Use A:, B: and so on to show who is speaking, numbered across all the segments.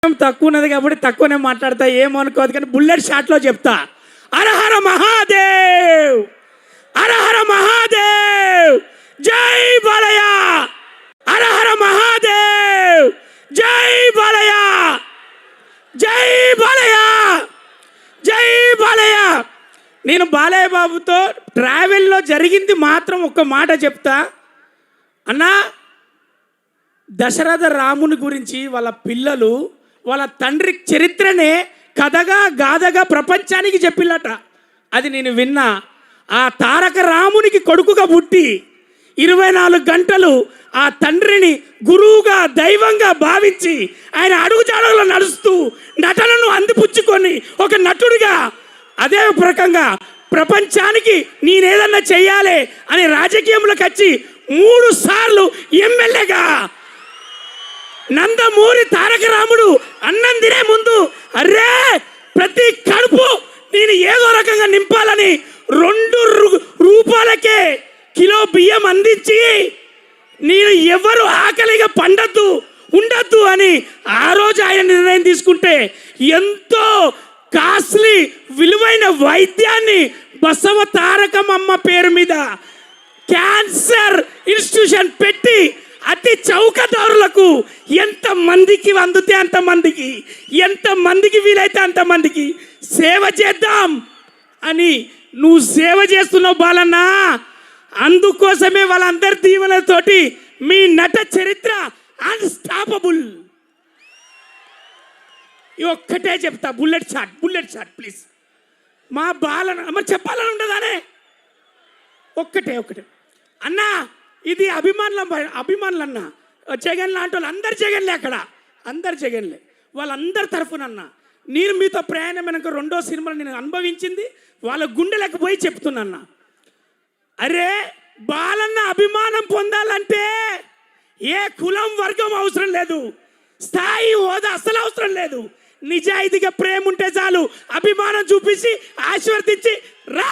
A: తక్కువ ఉన్నది కాబట్టి తక్కువనే మాట్లాడతా, ఏమనుకోదు. కానీ బుల్లెట్ షాట్లో చెప్తా, హరహర మహాదేవ్, హరహర మహాదేవ్, జై బాలయ్య, హరహర మహాదేవ్, జై బాలయ్య, జై బాలయ్య, జై బాలయ్య. నేను బాలయ్య బాబుతో ట్రావెల్లో జరిగింది మాత్రం ఒక్క మాట చెప్తా అన్నా. దశరథ రాముని గురించి వాళ్ళ పిల్లలు వాళ్ళ తండ్రి చరిత్రనే కథగా గాథగా ప్రపంచానికి చెప్పిల్లట. అది నేను విన్నా. ఆ తారక రామునికి కొడుకుగా పుట్టి 24 గంటలు ఆ తండ్రిని గురువుగా దైవంగా భావించి ఆయన అడుగుజాడలో నడుస్తూ నటనను అందిపుచ్చుకొని ఒక నటుడిగా అదే ప్రకంగా ప్రపంచానికి నేనేదన్నా చెయ్యాలి అని రాజకీయంలోకి వచ్చి 3 సార్లు ఎమ్మెల్యేగా నందమూరి తారక రాముడు అన్నం తినే ముందు అరే ప్రతి కడుపు నేను ఏదో రకంగా నింపాలని 2 రూపాయలకే కిలో బియ్యం అందించి నేను ఎవరు ఆకలిగా ఉండద్దు అని ఆ రోజు ఆయన నిర్ణయం తీసుకుంటే ఎంతో కాస్ట్లీ విలువైన వైద్యాన్ని బసవ తారకమ్మ పేరు మీద క్యాన్సర్ ఇన్స్టిట్యూషన్ పెట్టి అతి చౌకదారులకు ఎంతమందికి అందుతే అంతమందికి, ఎంతమందికి వీలైతే అంతమందికి సేవ చేద్దాం అని నువ్వు సేవ చేస్తున్నావు బాలన్న. అందుకోసమే వాళ్ళందరి దీవెనలతోటి మీ నట చరిత్ర అన్స్టాపబుల్. ఒక్కటే చెప్తా, బుల్లెట్ షాట్ ప్లీజ్. మా బాలన్న మరి చెప్పాలని ఉండదానే. ఒక్కటే అన్నా, ఇది అభిమానులు అన్న. జగన్ లాంటి వాళ్ళు అందరు జగన్లే, అక్కడ అందరు జగన్లే. వాళ్ళందరి తరఫునన్నా నేను మీతో ప్రయాణమైనాక 2వ సినిమాలు నేను అనుభవించింది వాళ్ళ గుండెలకు పోయి చెప్తున్నా. అరే బాలన్న అభిమానం పొందాలంటే ఏ కులం వర్గం అవసరం లేదు, స్థాయి హోదా అసలు అవసరం లేదు. నిజాయితీగా ప్రేమ ఉంటే చాలు. అభిమానం చూపించి ఆశీర్వదించి రా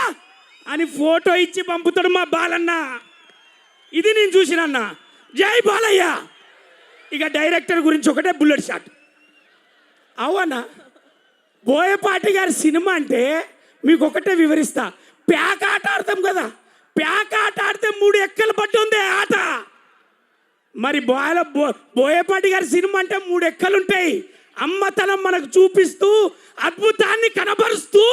A: అని ఫోటో ఇచ్చి పంపుతాడు మా బాలన్న. ఇది నేను చూసినన్నా. జై బాలయ్య. ఇక డైరెక్టర్ గురించి ఒకటే బుల్లెట్ షాట్. అవునా, బోయపాటి గారి సినిమా అంటే మీకు ఒకటే వివరిస్తా. ప్యాక్ ఆట ఆడతాం కదా, ప్యాక్ ఆట ఆడితే 3 ఎక్కలు పట్టి ఉంది ఆట. మరి బోయపాటి గారి సినిమా అంటే 3 ఎక్కలు ఉంటాయి. అమ్మతనం మనకు చూపిస్తూ అద్భుతాన్ని కనబరుస్తూ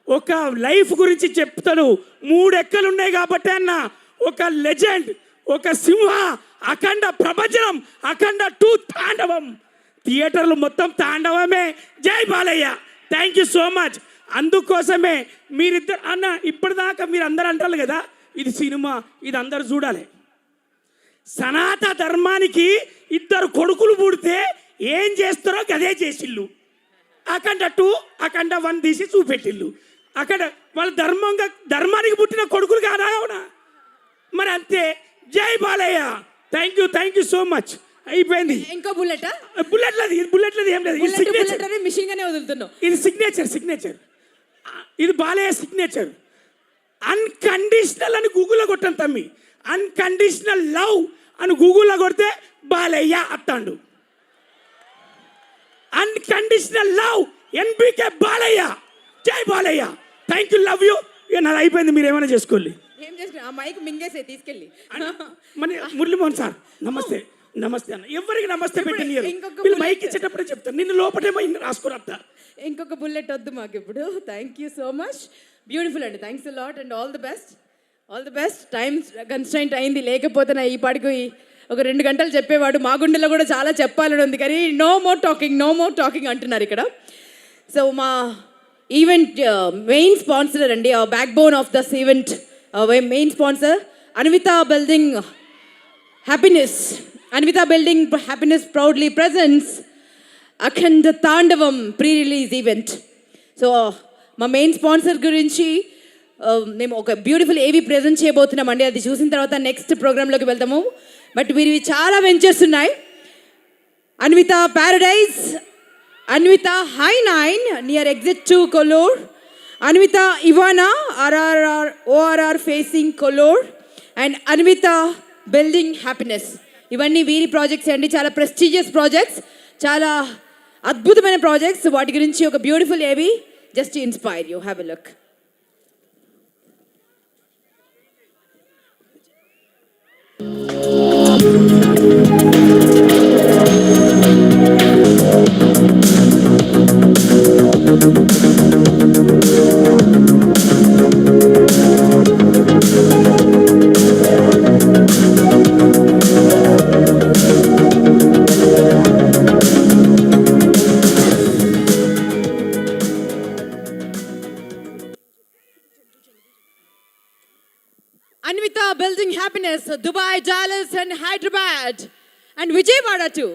A: ఒక లైఫ్ గురించి చెప్తాడు. 3 ఎక్కలు ఉన్నాయి కాబట్టి అన్న ఒక లెజెండ్, ఒక సింహ, అఖండ ప్రపంచం, అఖండ 2 తాండవం. థియేటర్లు మొత్తం తాండవమే. జై Balayya. Thank you so much. అందుకోసమే మీరిద్దరు అన్న ఇప్పటిదాకా మీరు అందరు అంటారు కదా ఇది సినిమా, ఇది అందరు చూడాలి. సనాతన ధర్మానికి 2 కొడుకులు పుడితే ఏం చేస్తారో గదే చేసిళ్ళు. అఖండ 2, అఖండ 1 తీసి చూపెట్టిళ్ళు. అక్కడ వాళ్ళ ధర్మానికి పుట్టిన కొడుకులు కాదా? అవునా? మరి అంతే. జై Balayya. Thank you so much. అయిపోయింది.
B: ఇంకో బుల్లెట్
A: బుల్లెట్లది ఏం లేదు. ఇది సిగ్నేచర్. ఇది బాలయ్య సిగ్నేచర్. అన్కండిషనల్ అని గూగుల్లో కొట్టాను తమ్మి. అన్కండిషనల్ లవ్ అని గూగుల్లో కొడితే బాలయ్య అత్తాండు. Unconditional love NBK Balayya. జై Balayya. Thank you, love you. ఇక నాది అయిపోయింది, మీరు ఏమైనా చేసుకోండి.
B: తీసుకెళ్ళి
A: మన మురళీమోహన్ సార్ నమస్తే అన్న. ఎవరికి నమస్తే పెట్టిన మైక్ ఇచ్చేటప్పుడే చెప్తాను. నిన్ను లోపటేమో రాసుకురద్దా.
B: ఇంకొక బుల్లెట్ వద్దు మాకు ఇప్పుడు. Thank you so much. Beautiful అండి. Thanks lot and all the best. Time constraint అయింది, లేకపోతే నా ఈ పాటికి ఒక 2 గంటలు చెప్పేవాడు. మా గుండెలో కూడా చాలా చెప్పాలని ఉంది, కానీ నో మోర్ టాకింగ్ అంటున్నారు ఇక్కడ. సో మా ఈవెంట్ మెయిన్ స్పాన్సర్ అండి, backbone of this event, main sponsor Anvitha building happiness proudly presents Akhanda Thandavam pre release event. So మా మెయిన్ స్పాన్సర్ గురించి మేము ఒక బ్యూటిఫుల్ ఏవి ప్రజెంట్ చేయబోతున్నామండి. అది చూసిన తర్వాత నెక్స్ట్ ప్రోగ్రాంలోకి వెళ్తాము. బట్ వీరి చాలా వెంచర్స్ ఉన్నాయి. Anvitha Paradise, Anvitha High 9 near exit 2 Kollur, Anvitha Ivana ORR facing Kollur, and Anvitha building happiness. ఇవన్నీ వీరి ప్రాజెక్ట్స్ అండి. చాలా ప్రెస్టీజియస్ ప్రాజెక్ట్స్, చాలా అద్భుతమైన ప్రాజెక్ట్స్, వాటి గురించి ఒక బ్యూటిఫుల్ ఏవి just inspire you. Have a look. Anvita building happiness, Dubai, Dallas and Hyderabad and Vijayawada too.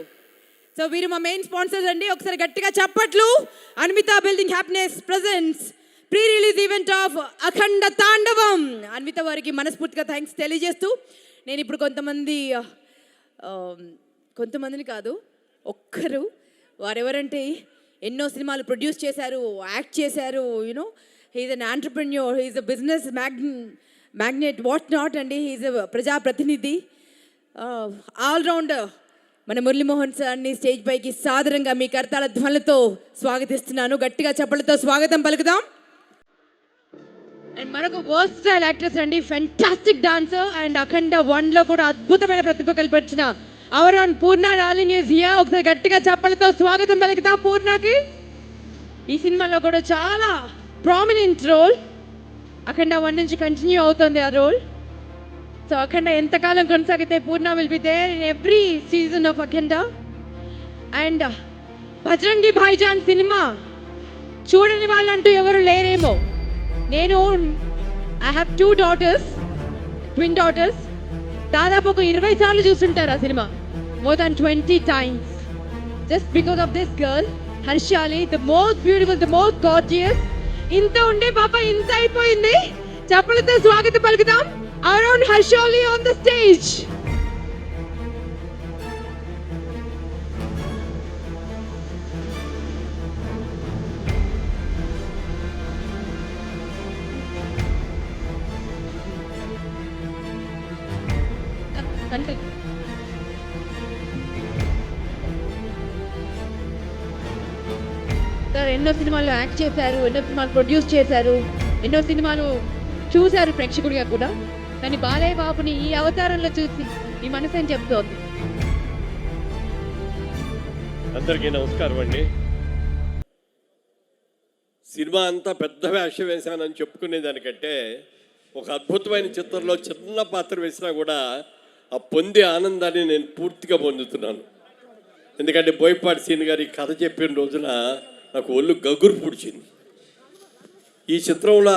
B: So వీరు మా మెయిన్ స్పాన్సర్స్ అండి. ఒకసారి గట్టిగా చప్పట్లు. Anvitha building happiness presents pre release event of Akhanda Thandavam. Anvitha వారికి మనస్ఫూర్తిగా థ్యాంక్స్ తెలియజేస్తూ, నేను ఇప్పుడు కొంతమందిని కాదు, ఒక్కరు వారెవరంటే ఎన్నో సినిమాలు ప్రొడ్యూస్ చేశారు, యాక్ట్ చేశారు. You know he's an entrepreneur, he's a business magnate, what not అండి. హీఈస్ అ ప్రజాప్రతినిధి, ఆల్రౌండర్. మన మురళీమోహన్ సార్ని స్టేజ్ పైకి సాదరంగా మీ కర్తాల ధ్వనులతో స్వాగతిస్తున్నాను. గట్టిగా చప్పలతో స్వాగతం పలుకుదాం. అండ్ మరొక వర్స్టైల్ యాక్ట్రెస్ అండి, ఫెంటాస్టిక్ డాన్సర్ అండ్ అఖండ 1లో కూడా అద్భుతమైన ప్రతిభ కల్పించిన our Annapurna darling is here. ఒకసారి గట్టిగా చప్పలతో స్వాగతం పలుకుదాం పూర్ణకి. ఈ సినిమాలో కూడా చాలా ప్రామినెంట్ రోల్, అఖండ 1 నుంచి కంటిన్యూ అవుతుంది ఆ రోల్. సో అఖండ ఎంతకాలం కొనసాగితే Poorna will be there in every season of Akhanda. And Bajrangi Bhaijaan cinema చూడని వాళ్ళంటూ ఎవరు లేరేమో. నేను I have 2 daughters, twin daughters. దాదాపు ఒక 20 సార్లు చూస్తుంటారు ఆ సినిమా, more than 20 times. Just because of this girl Harshali, the most beautiful, the most gorgeous. ఇంత ఉండే పాప ఇంత అయిపోయింది. చప్పలతో స్వాగతం పలుకుదాం around Harshali on the stage. Sir ఎన్నో సినిమాలు యాక్ట్ చేశారు, ఎన్నో సినిమాలు ప్రొడ్యూస్ చేశారు, ఎన్నో సినిమాలు చూశారు ప్రేక్షకుడిగా కూడా. కానీ బాలయ్య బాబుని ఈ అవతారంలో చూసి ఈ మనసు అని చెప్తోంది.
C: అందరికీ నమస్కారం అండి. సినిమా అంతా పెద్ద వేషం వేశానని చెప్పుకునేదానికంటే ఒక అద్భుతమైన చిత్రంలో చిన్న పాత్ర వేసినా కూడా ఆ పొందే ఆనందాన్ని నేను పూర్తిగా పొందుతున్నాను. ఎందుకంటే బోయపాటి సీన్ గారి కథ చెప్పిన రోజున నాకు ఒళ్ళు గగురు పుడిచింది. ఈ చిత్రంలో